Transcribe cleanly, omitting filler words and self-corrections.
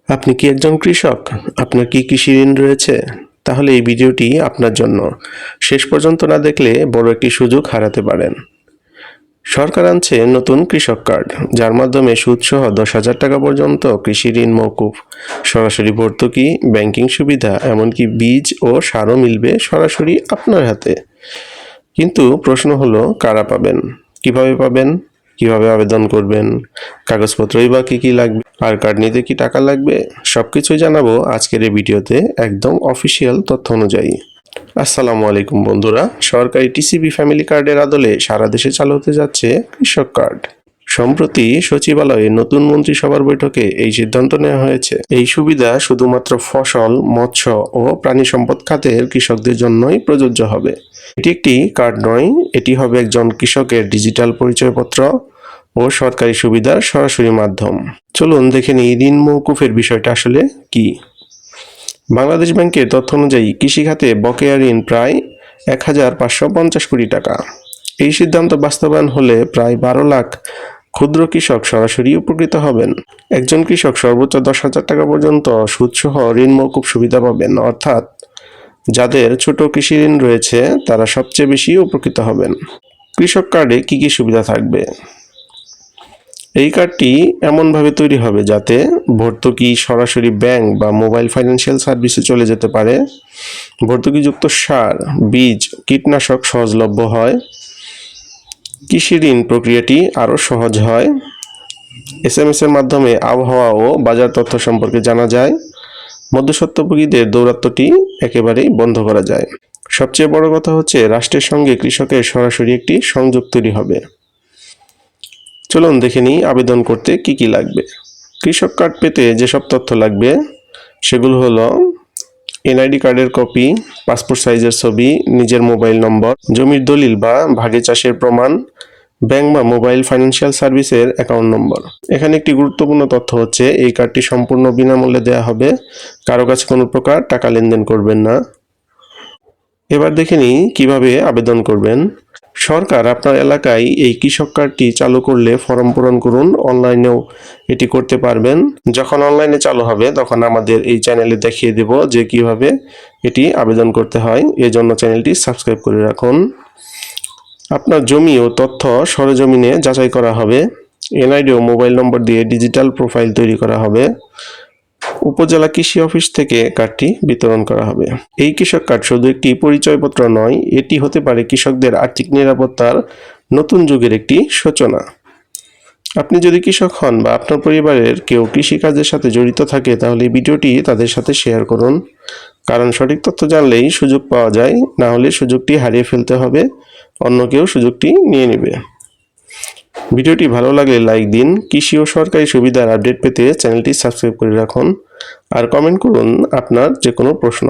আপনি কি একজন কৃষক? আপনার কি কৃষি ঋণ রয়েছে? তাহলে এই ভিডিওটি আপনার জন্য। শেষ পর্যন্ত না দেখলে বড় একটি সুযোগ হারাতে পারেন। সরকার আনছে নতুন কৃষক কার্ড, যার মাধ্যমে সুদসহ 10,000 টাকা পর্যন্ত কৃষি ঋণ মওকুফ, সরাসরি ভর্তুকি, ব্যাংকিং সুবিধা, এমনকি বীজ ও সারও মিলবে সরাসরি আপনার হাতে। কিন্তু প্রশ্ন হলো, কারা পাবেন, কিভাবে পাবেন, কিভাবে আবেদন করবেন, কাগজপত্রই বা কি লাগবে, আর কার্ড নিতে কি টাকা লাগবে, সবকিছুই জানাবো আজকের এই ভিডিওতে একদম অফিসিয়াল তথ্য অনুযায়ী। আসসালামু আলাইকুম বন্ধুরা, সরকারি টিসিবি ফ্যামিলি কার্ডের আদলে সারা দেশে চালু হতে যাচ্ছে কৃষক কার্ড। সম্প্রতি সচিবালয়ে নতুন মন্ত্রিসভার বৈঠকে এই সিদ্ধান্ত নেওয়া হয়েছে। এই সুবিধা শুধুমাত্র ফসল, মৎস্য ও প্রাণী সম্পদ খাতের কৃষকদের জন্যই প্রযোজ্য হবে। এটি একটি কার্ড নয়, এটি হবে একজন কৃষকের ডিজিটাল পরিচয়পত্র ও সরকারি সুবিধার সরাসরি মাধ্যম। চলুন দেখে নিই ঋণ মওকুফের বিষয়টা আসলে কি। বাংলাদেশ ব্যাংকের তথ্য অনুযায়ী কৃষি খাতে বকেয়া ঋণ প্রায় 1,550 কোটি টাকা। এই সিদ্ধান্ত বাস্তবায়ন হলে প্রায় 12 লাখ ক্ষুদ্র কৃষক সরাসরি উপকৃত হবেন। একজন কৃষক সর্বোচ্চ 10,000 টাকা পর্যন্ত সুদসহ ঋণ মওকুফ সুবিধা পাবেন, অর্থাৎ যাদের ছোট কৃষি ঋণ রয়েছে তারা সবচেয়ে বেশি উপকৃত হবেন। কৃষক কার্ডে কি কি সুবিধা থাকবে? এই কার্ডটি এমনভাবে তৈরি হবে যাতে ভর্তুকি সরাসরি ব্যাংক বা মোবাইল ফাইন্যান্সিয়াল সার্ভিসে চলে যেতে পারে। ভর্তুকিযুক্ত সার, বীজ, কীটনাশক সহজলভ্য হয়। কৃষি ঋণ প্রক্রিয়াটি আরও সহজ হয়। SMS এর মাধ্যমে আবহাওয়া ও বাজার তথ্য সম্পর্কে জানা যায়। মধ্যস্বত্বভোগীদের দৌরাত্ম্যটি একেবারেই বন্ধ করা যায়। সবচেয়ে বড় কথা হচ্ছে, রাষ্ট্রের সঙ্গে কৃষকের সরাসরি একটি সংযোগ তৈরি হবে। চলুন দেখে নিই আবেদন করতে কি কি লাগবে। কৃষক কার্ড পেতে যেসব তথ্য লাগবে সেগুলো হলো NID কার্ডের কপি, পাসপোর্ট সাইজের ছবি, নিজের মোবাইল নম্বর, জমির দলিল বা ভাগে চাষের প্রমাণ, ব্যাংক বা মোবাইল ফাইন্যান্সিয়াল সার্ভিসের অ্যাকাউন্ট নম্বর। এখানে একটি গুরুত্বপূর্ণ তথ্য হচ্ছে, এই কার্ডটি সম্পূর্ণ বিনামূল্যে দেওয়া হবে, কারো কাছে কোনো প্রকার টাকা লেনদেন করবেন না। এবার দেখে নিই কিভাবে আবেদন করবেন। সরকার আপনার এলাকায় এই কৃষক কার্ডটি চালু করলে ফর্ম পূরণ করুন, অনলাইনেও এটি করতে পারবেন। যখন অনলাইনে চালু হবে তখন আমাদের এই চ্যানেলে দেখিয়ে দেব যে কিভাবে এটি আবেদন করতে হয়। এজন্য চ্যানেলটি সাবস্ক্রাইব করে রাখুন। আপনার জমি ও তথ্য সরেজমিনে যাচাই করা হবে। NID ও মোবাইল নম্বর দিয়ে ডিজিটাল প্রোফাইল তৈরি করা হবে। উপজেলা কৃষি অফিস থেকে কার্ডটি বিতরণ করা হবে। এই কৃষক কার্ড শুধু একটি পরিচয়পত্র নয়, এটি হতে পারে কৃষকদের আর্থিক নিরাপত্তার নতুন যুগের একটি সূচনা। আপনি যদি কৃষক হন বা আপনার পরিবারের কেউ কৃষিকাজের সাথে জড়িত থাকে তাহলে এই ভিডিওটি তাদের সাথে শেয়ার করুন, কারণ সঠিক তথ্য জানলেই সুযোগ পাওয়া যায়, না হলে সুযোগটি হারিয়ে ফেলতে হবে, অন্য কেউ সুযোগটি নিয়ে নেবে। ভিডিওটি ভালো লাগলে লাইক দিন। কৃষি ও সরকারি সুবিধার আপডেট পেতে চ্যানেলটি সাবস্ক্রাইব করে রাখুন আর কমেন্ট করুন আপনার যে কোনো প্রশ্ন।